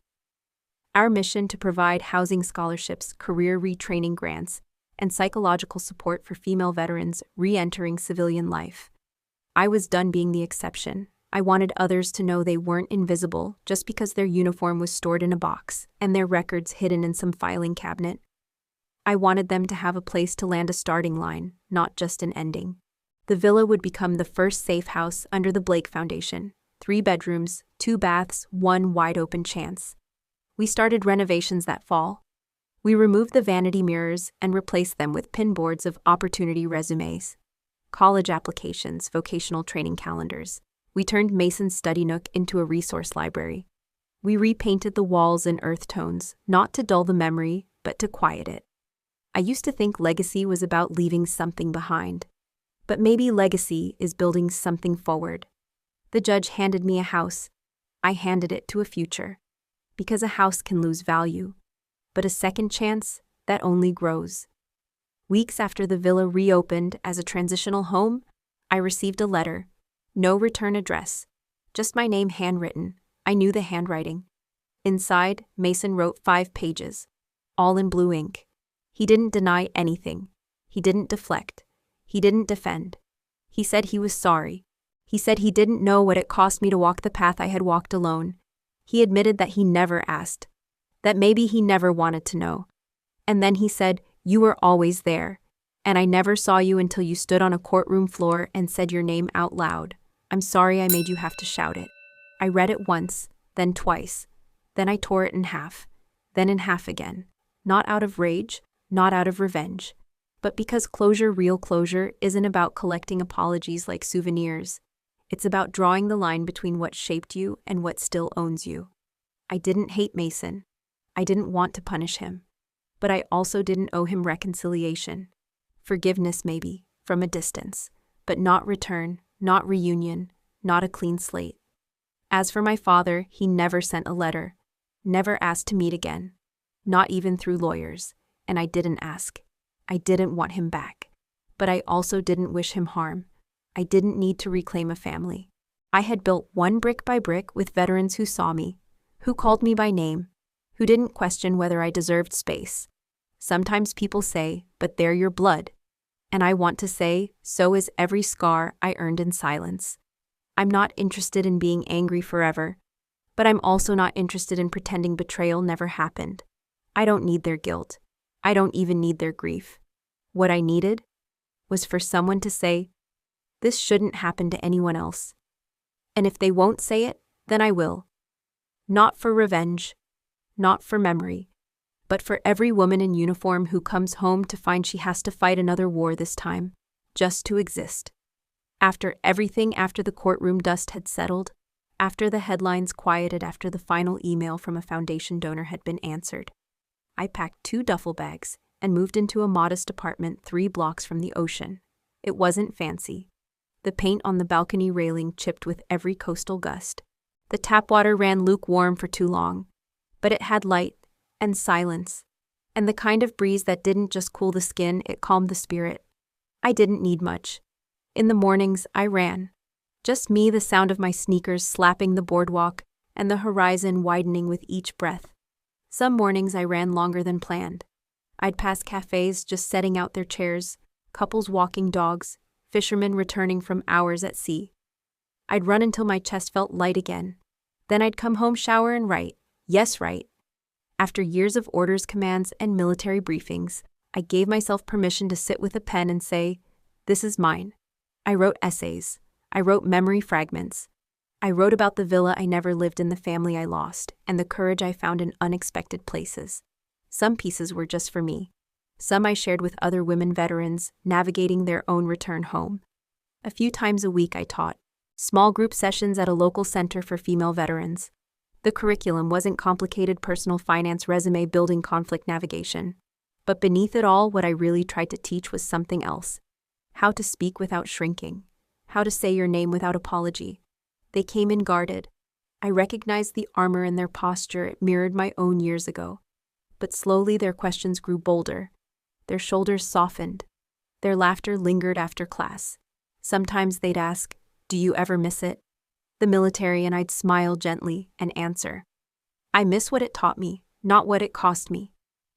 Our mission to provide housing scholarships, career retraining grants, and psychological support for female veterans re-entering civilian life. I was done being the exception. I wanted others to know they weren't invisible just because their uniform was stored in a box and their records hidden in some filing cabinet. I wanted them to have a place to land a starting line, not just an ending. The villa would become the first safe house under the Blake Foundation. 3 bedrooms, 2 baths, 1 wide-open chance. We started renovations that fall. We removed the vanity mirrors and replaced them with pinboards of opportunity resumes, college applications, vocational training calendars. We turned Mason's study nook into a resource library. We repainted the walls in earth tones, not to dull the memory, but to quiet it. I used to think legacy was about leaving something behind. But maybe legacy is building something forward. The judge handed me a house. I handed it to a future. Because a house can lose value. But a second chance, that only grows. Weeks after the villa reopened as a transitional home, I received a letter. No return address. Just my name handwritten. I knew the handwriting. Inside, Mason wrote 5 pages. All in blue ink. He didn't deny anything. He didn't deflect. He didn't defend. He said he was sorry. He said he didn't know what it cost me to walk the path I had walked alone. He admitted that he never asked. That maybe he never wanted to know. And then he said, "You were always there. And I never saw you until you stood on a courtroom floor and said your name out loud. I'm sorry I made you have to shout it." I read it once, then twice. Then I tore it in half. Then in half again. Not out of rage, not out of revenge. But because closure, real closure, isn't about collecting apologies like souvenirs. It's about drawing the line between what shaped you and what still owns you. I didn't hate Mason. I didn't want to punish him. But I also didn't owe him reconciliation. Forgiveness maybe, from a distance. But not return, not reunion, not a clean slate. As for my father, he never sent a letter. Never asked to meet again. Not even through lawyers. And I didn't ask. I didn't want him back. But I also didn't wish him harm. I didn't need to reclaim a family. I had built one brick by brick with veterans who saw me, who called me by name, who didn't question whether I deserved space. Sometimes people say, "But they're your blood." And I want to say, so is every scar I earned in silence. I'm not interested in being angry forever, but I'm also not interested in pretending betrayal never happened. I don't need their guilt. I don't even need their grief. What I needed was for someone to say, "This shouldn't happen to anyone else." And if they won't say it, then I will. Not for revenge, not for memory, but for every woman in uniform who comes home to find she has to fight another war this time, just to exist. After everything, after the courtroom dust had settled, after the headlines quieted, after the final email from a foundation donor had been answered, I packed 2 duffel bags and moved into a modest apartment 3 blocks from the ocean. It wasn't fancy. The paint on the balcony railing chipped with every coastal gust. The tap water ran lukewarm for too long. but it had light and silence, and the kind of breeze that didn't just cool the skin, it calmed the spirit. I didn't need much. In the mornings, I ran. Just me, the sound of my sneakers slapping the boardwalk, and the horizon widening with each breath. Some mornings I ran longer than planned. I'd pass cafes just setting out their chairs, couples walking dogs, fishermen returning from hours at sea. I'd run until my chest felt light again. Then I'd come home, shower, and write. Yes, write. After years of orders, commands, and military briefings, I gave myself permission to sit with a pen and say, "This is mine." I wrote essays. I wrote memory fragments. I wrote about the villa I never lived in, the family I lost, and the courage I found in unexpected places. Some pieces were just for me. Some I shared with other women veterans navigating their own return home. A few times a week I taught. Small group sessions at a local center for female veterans. The curriculum wasn't complicated personal finance resume building, conflict navigation. But beneath it all, what I really tried to teach was something else. How to speak without shrinking. How to say your name without apology. They came in guarded. I recognized the armor in their posture. It mirrored my own years ago. But slowly their questions grew bolder. Their shoulders softened. Their laughter lingered after class. Sometimes they'd ask, "Do you ever miss it?" The military, and I'd smile gently and answer, "I miss what it taught me, not what it cost me."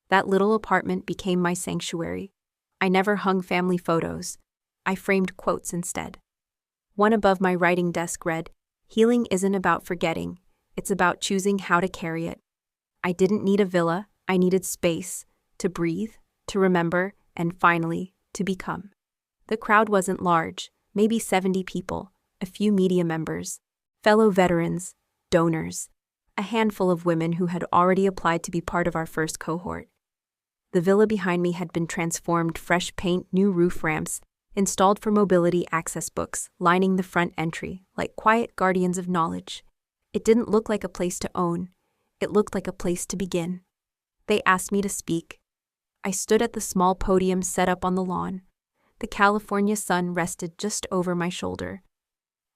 That little apartment became my sanctuary. I never hung family photos. I framed quotes instead. One above my writing desk read, "Healing isn't about forgetting, it's about choosing how to carry it." I didn't need a villa, I needed space, to breathe, to remember, and finally, to become. The crowd wasn't large, maybe 70 people, a few media members, fellow veterans, donors, a handful of women who had already applied to be part of our first cohort. The villa behind me had been transformed, fresh paint, new roof ramps, installed for mobility access, books lining the front entry like quiet guardians of knowledge. It didn't look like a place to own. It looked like a place to begin. They asked me to speak. I stood at the small podium set up on the lawn. The California sun rested just over my shoulder.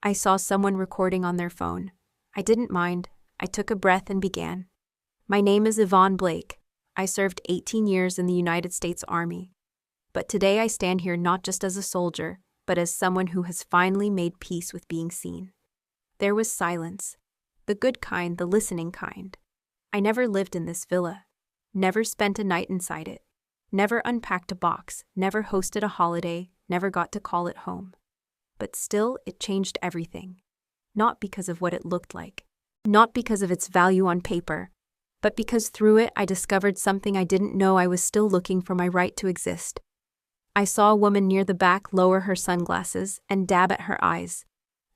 I saw someone recording on their phone. I didn't mind. I took a breath and began. "My name is Yvonne Blake. I served 18 years in the United States Army. But today I stand here not just as a soldier, but as someone who has finally made peace with being seen." There was silence. The good kind, the listening kind. I never lived in this villa. Never spent a night inside it. Never unpacked a box, never hosted a holiday, never got to call it home. But still, it changed everything. Not because of what it looked like. Not because of its value on paper. But because through it I discovered something I didn't know. I was still looking for my right to exist. I saw a woman near the back lower her sunglasses and dab at her eyes.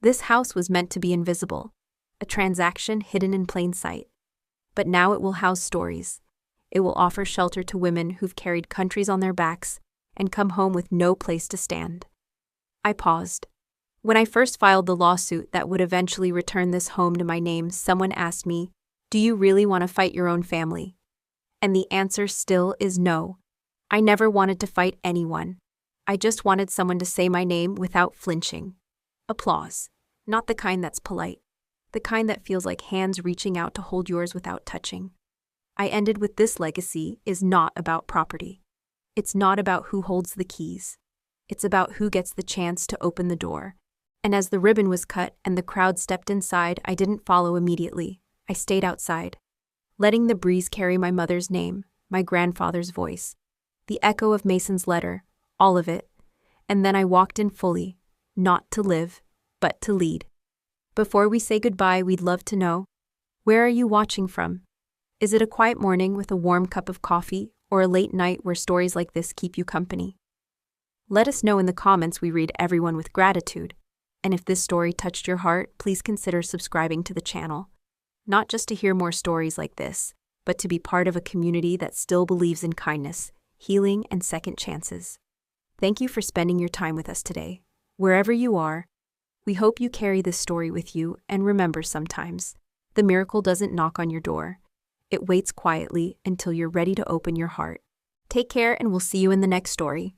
This house was meant to be invisible. A transaction hidden in plain sight. But now it will house stories. It will offer shelter to women who've carried countries on their backs and come home with no place to stand. I paused. When I first filed the lawsuit that would eventually return this home to my name, someone asked me, "Do you really want to fight your own family?" And the answer still is no. I never wanted to fight anyone. I just wanted someone to say my name without flinching. Applause. Not the kind that's polite. The kind that feels like hands reaching out to hold yours without touching. I ended with, this legacy is not about property. It's not about who holds the keys. It's about who gets the chance to open the door. And as the ribbon was cut and the crowd stepped inside, I didn't follow immediately. I stayed outside, letting the breeze carry my mother's name, my grandfather's voice, the echo of Mason's letter, all of it. And then I walked in fully, not to live, but to lead. Before we say goodbye, we'd love to know, where are you watching from? Is it a quiet morning with a warm cup of coffee, or a late night where stories like this keep you company? Let us know in the comments. We read everyone with gratitude. And if this story touched your heart, please consider subscribing to the channel. Not just to hear more stories like this, but to be part of a community that still believes in kindness, healing, and second chances. Thank you for spending your time with us today. Wherever you are, we hope you carry this story with you, and remember, sometimes the miracle doesn't knock on your door. It waits quietly until you're ready to open your heart. Take care, and we'll see you in the next story.